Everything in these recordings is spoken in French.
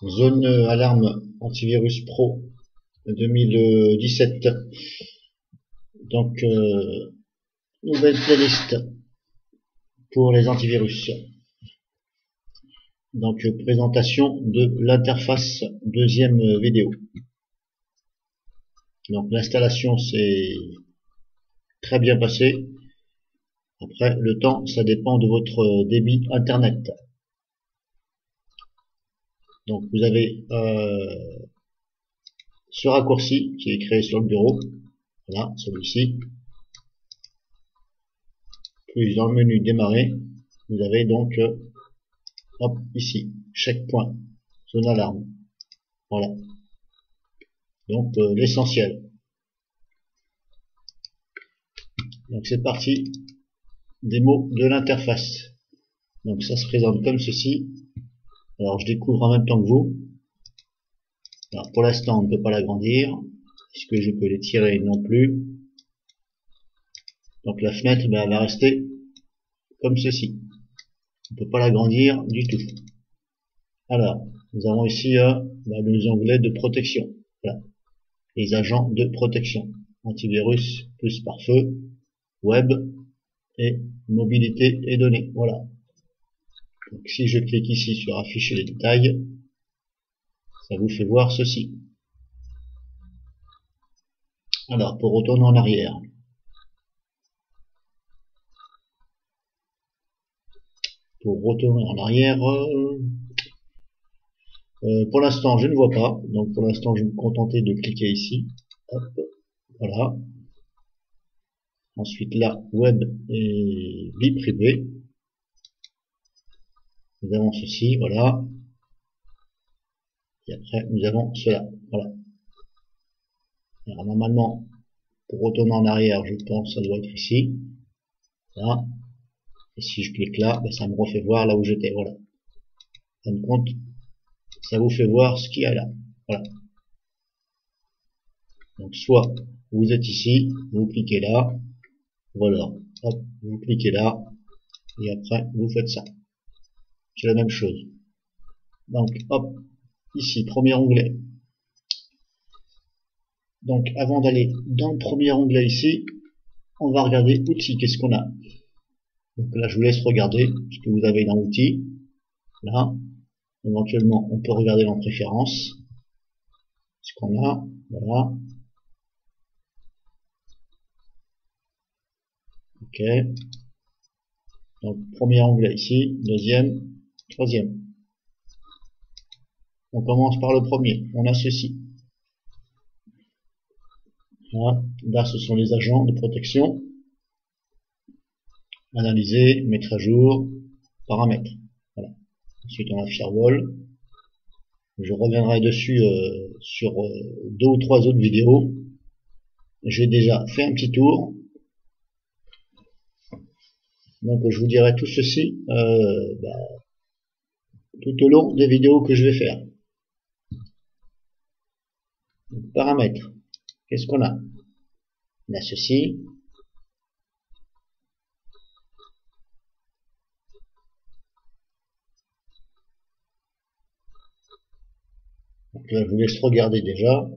Zone alarme antivirus pro 2017. Donc, nouvelle playlist pour les antivirus. Donc, présentation de l'interface, deuxième vidéo. Donc, l'installation s'est très bien passée. Après, le temps, ça dépend de votre débit internet. Donc, vous avez ce raccourci qui est créé sur le bureau. Voilà, celui-ci. Puis dans le menu démarrer, vous avez donc hop, ici, checkpoint, zone alarme. Voilà. Donc l'essentiel. Donc c'est parti. Démo de l'interface. Donc ça se présente comme ceci. Alors je découvre en même temps que vous. Alors pour l'instant on ne peut pas l'agrandir. Est-ce que je peux l'étirer? Non plus. Donc la fenêtre, ben, elle va rester comme ceci. On ne peut pas l'agrandir du tout. Alors, nous avons ici les onglets de protection. Voilà. Les agents de protection. Antivirus plus pare-feu, web et mobilité et données. Voilà. Donc si je clique ici sur afficher les détails, ça vous fait voir ceci. Alors, pour retourner en arrière. Pour retourner en arrière, pour l'instant, je ne vois pas. Donc, pour l'instant, je vais me contenter de cliquer ici. Hop, voilà. Ensuite, là, web et vie privée. Nous avons ceci, voilà. Et après, nous avons cela, voilà. Alors, normalement, pour retourner en arrière, je pense que ça doit être ici. Là. Et si je clique là, ben, ça me refait voir là où j'étais, voilà. En fin de compte, ça vous fait voir ce qu'il y a là. Voilà. Donc, soit vous êtes ici, vous cliquez là, ou alors, hop, vous cliquez là, et après, vous faites ça. C'est la même chose. Donc, hop, ici, premier onglet. Donc, avant d'aller dans le premier onglet ici, on va regarder outils. Qu'est-ce qu'on a? Donc là, je vous laisse regarder ce que vous avez dans outils. Là, éventuellement, on peut regarder dans préférences. Ce qu'on a, voilà. Ok. Donc, premier onglet ici, deuxième, troisième. On commence par le premier. On a ceci. Voilà. Là, ce sont les agents de protection. Analyser, mettre à jour, paramètres. Voilà. Ensuite, on a firewall. Je reviendrai dessus sur 2 ou 3 autres vidéos. J'ai déjà fait un petit tour. Donc, je vous dirai tout ceci tout au long des vidéos que je vais faire. Donc, paramètres. Qu'est-ce qu'on a? On a ceci. Donc là, je vous laisse regarder déjà.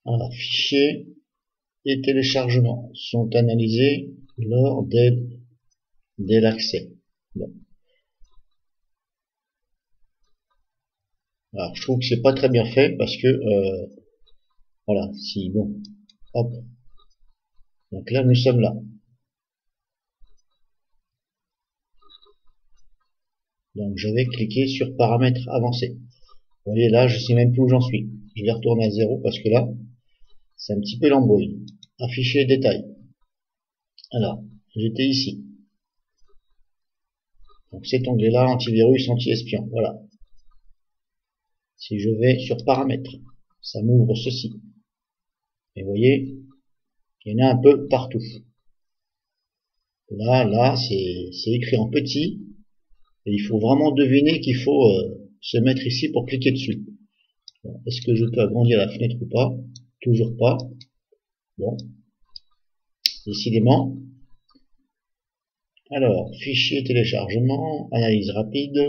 Alors, fichiers et téléchargements sont analysés lors de l'accès. Bon. Alors, je trouve que c'est pas très bien fait parce que voilà, si bon, hop. Donc là, nous sommes là. Donc je vais cliquer sur paramètres avancés. Vous voyez là, je sais même plus où j'en suis. Je vais retourner à 0 parce que là, c'est un petit peu l'embrouille. Afficher détails. Alors, j'étais ici. Donc cet onglet-là, antivirus, anti-espion. Voilà. Si je vais sur paramètres, ça m'ouvre ceci. Et vous voyez, il y en a un peu partout. Là, c'est écrit en petit. Et il faut vraiment deviner qu'il faut se mettre ici pour cliquer dessus. Bon, est-ce que je peux agrandir la fenêtre ou pas? Toujours pas. Bon. Décidément. Alors, fichier téléchargement, analyse rapide,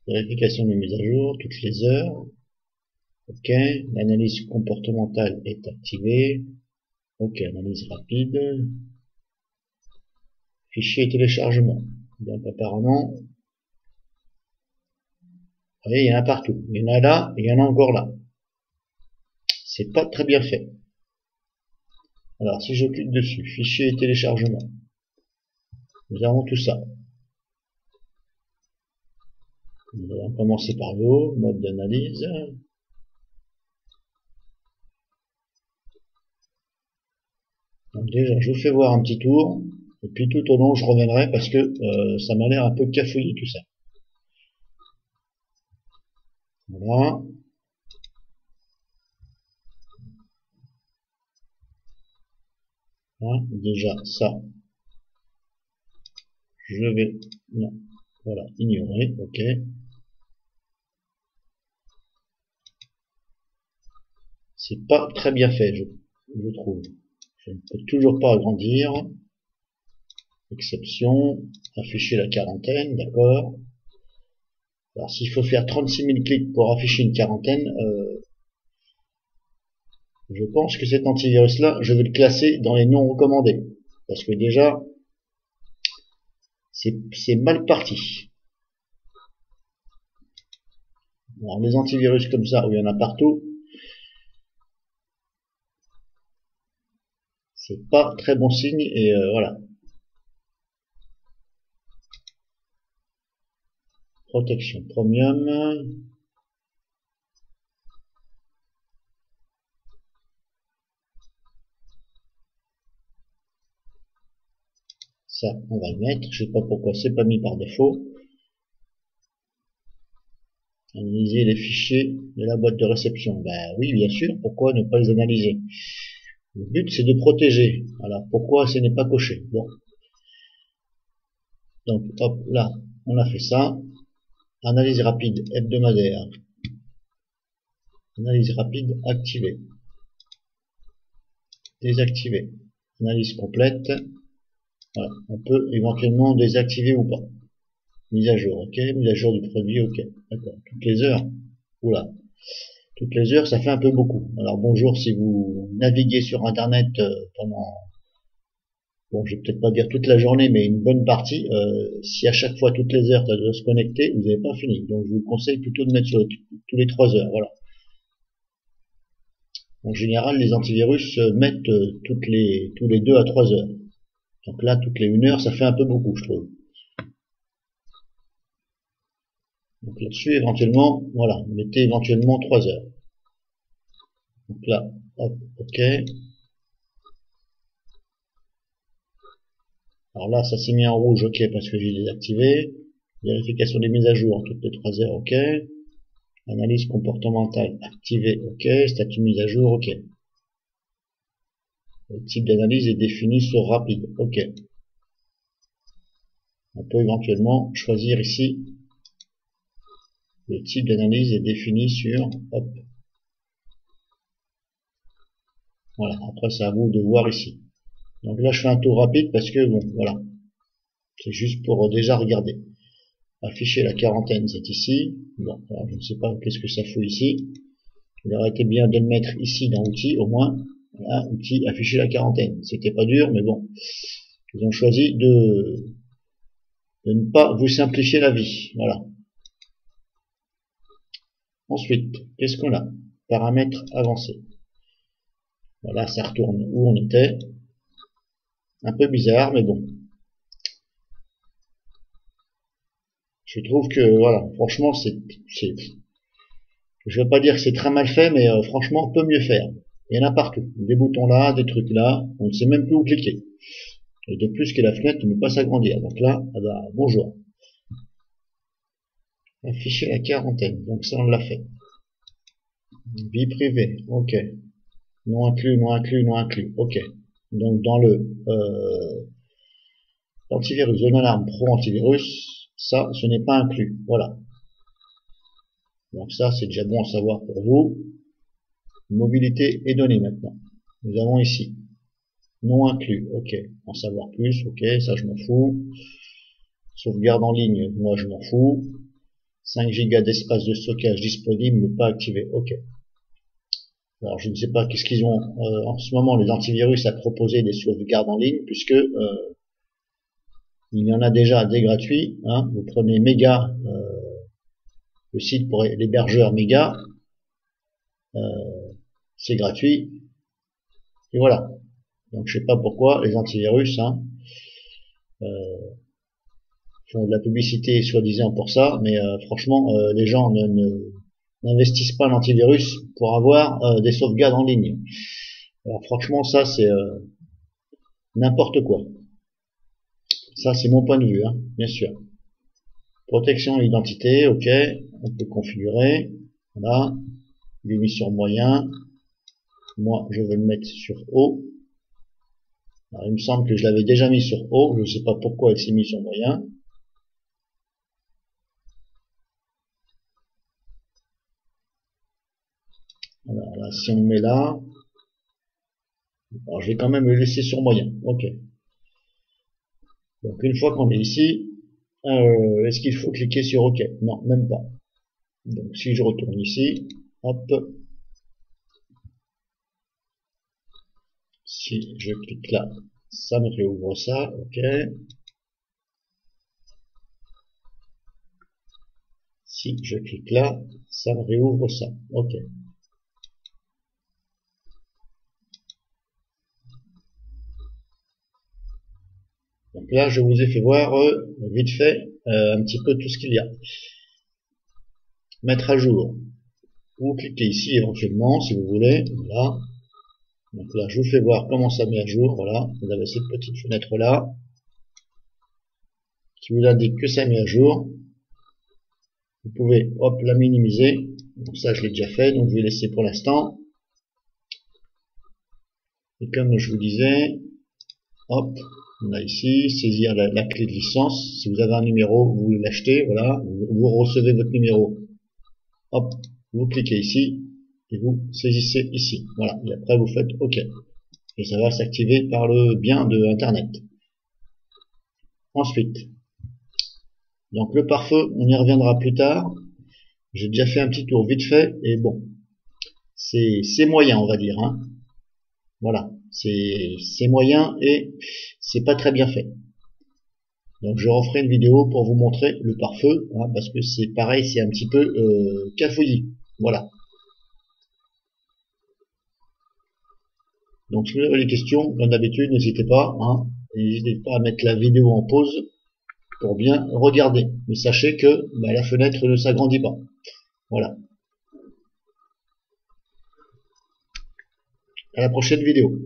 vérification des mises à jour toutes les heures. Ok, l'analyse comportementale est activée. Ok, analyse rapide. Fichier téléchargement. Donc apparemment, vous voyez, il y en a partout. Il y en a là, et il y en a encore là. C'est pas très bien fait. Alors, si je clique dessus, fichier téléchargement, nous avons tout ça. Nous allons commencer par le haut, mode d'analyse. Donc déjà, je vous fais voir un petit tour, et puis tout au long, je reviendrai parce que ça m'a l'air un peu cafouillé tout ça. Voilà. Hein, déjà, ça, je vais, non, voilà, ignorer, ok. C'est pas très bien fait, je trouve. Je ne peux toujours pas agrandir. Exception, afficher la quarantaine, d'accord. Alors s'il faut faire 36 000 clics pour afficher une quarantaine, je pense que cet antivirus-là, je vais le classer dans les non recommandés. Parce que déjà, c'est mal parti. Alors les antivirus comme ça, où il y en a partout, c'est pas très bon signe, et voilà. Protection premium. Ça, on va le mettre. Je sais pas pourquoi c'est pas mis par défaut. Analyser les fichiers de la boîte de réception. Ben oui, bien sûr. Pourquoi ne pas les analyser? Le but, c'est de protéger. Alors, pourquoi ce n'est pas coché? Bon. Donc, hop, là, on a fait ça. Analyse rapide hebdomadaire. Analyse rapide activée. Désactivée. Analyse complète. Voilà. On peut éventuellement désactiver ou pas. Mise à jour, ok. Mise à jour du produit, ok. D'accord. Toutes les heures. Oula. Toutes les heures, ça fait un peu beaucoup. Alors bonjour si vous naviguez sur Internet pendant, bon, je vais peut-être pas dire toute la journée, mais une bonne partie. Si à chaque fois, toutes les heures, tu dois se connecter, vous n'avez pas fini. Donc je vous conseille plutôt de mettre sur tous les 3 heures. Voilà. En général, les antivirus mettent tous les 2 à 3 heures. Donc là, toutes les 1 heure, ça fait un peu beaucoup, je trouve. Donc là-dessus, éventuellement, voilà, mettez éventuellement 3 heures. Donc là, hop, ok. Alors là, ça s'est mis en rouge, ok, parce que j'ai désactivé. Vérification des mises à jour toutes les 3 heures, ok. Analyse comportementale activée, ok. Statut mise à jour, ok. Le type d'analyse est défini sur rapide, ok. On peut éventuellement choisir ici. Le type d'analyse est défini sur, hop. Voilà, après c'est à vous de voir ici. Donc là je fais un tour rapide parce que bon, voilà. C'est juste pour déjà regarder. Afficher la quarantaine, c'est ici. Bon, alors je ne sais pas qu'est-ce que ça fout ici. Il aurait été bien de le mettre ici dans outils, au moins. Voilà, outil, afficher la quarantaine. C'était pas dur, mais bon. Ils ont choisi de ne pas vous simplifier la vie. Voilà. Ensuite, qu'est-ce qu'on a? Paramètres avancés. Voilà, ça retourne où on était. Un peu bizarre, mais bon. Je trouve que, voilà, franchement, je vais pas dire que c'est très mal fait, mais franchement, on peut mieux faire. Il y en a partout. Des boutons là, des trucs là, on ne sait même plus où cliquer. Et de plus que la fenêtre ne peut pas s'agrandir. Donc là, ah bah, bonjour. Afficher la quarantaine. Donc ça, on l'a fait. Vie privée. Ok. Non inclus, non inclus, non inclus. Ok. Donc dans le antivirus, zone alarme pro antivirus, ça, ce n'est pas inclus. Voilà. Donc ça, c'est déjà bon à savoir pour vous. Mobilité et données maintenant. Nous avons ici Non inclus, ok. En savoir plus, ok, ça je m'en fous. Sauvegarde en ligne, moi je m'en fous. 5 Go d'espace de stockage disponible, mais pas activé, ok. Alors je ne sais pas qu'est-ce qu'ils ont en ce moment les antivirus à proposer des sauvegardes en ligne, puisque il y en a déjà des gratuits. Hein. Vous prenez Mega, le site pour l'hébergeur Mega, c'est gratuit. Et voilà. Donc je sais pas pourquoi les antivirus font de la publicité soi-disant pour ça, mais franchement les gens n'investissent pas l'antivirus pour avoir des sauvegardes en ligne. Alors franchement ça c'est n'importe quoi. Ça c'est mon point de vue, hein, bien sûr. Protection et identité, ok, on peut configurer. Voilà, il est mis sur moyen. Moi je veux le mettre sur haut. Alors, il me semble que je l'avais déjà mis sur haut, je ne sais pas pourquoi elle s'est mise sur moyen. Alors là, si on met là, alors je vais quand même le laisser sur moyen. Ok. Donc une fois qu'on est ici, est-ce qu'il faut cliquer sur OK? Non, même pas. Donc si je retourne ici, hop, si je clique là, ça me réouvre ça, ok. Si je clique là, ça me réouvre ça, ok. Donc là, je vous ai fait voir vite fait un petit peu tout ce qu'il y a. Mettre à jour. Vous cliquez ici éventuellement si vous voulez. Voilà. Donc là, je vous fais voir comment ça met à jour. Voilà. Vous avez cette petite fenêtre là qui vous indique que ça met à jour. Vous pouvez hop la minimiser. Donc ça, je l'ai déjà fait. Donc je vais laisser pour l'instant. Et comme je vous disais, hop, on a ici, saisir la clé de licence. Si vous avez un numéro, vous l'achetez, voilà, vous recevez votre numéro. Hop, vous cliquez ici, et vous saisissez ici. Voilà, et après vous faites OK. Et ça va s'activer par le bien de Internet. Ensuite, donc le pare-feu, on y reviendra plus tard. J'ai déjà fait un petit tour vite fait, et bon, c'est moyen, on va dire, hein. Voilà, c'est moyen et c'est pas très bien fait. Donc je referai une vidéo pour vous montrer le pare-feu, hein, parce que c'est pareil, c'est un petit peu cafouillis. Voilà. Donc si vous avez des questions, comme d'habitude, n'hésitez pas, hein, n'hésitez pas à mettre la vidéo en pause pour bien regarder. Mais sachez que la fenêtre ne s'agrandit pas. Voilà. À la prochaine vidéo.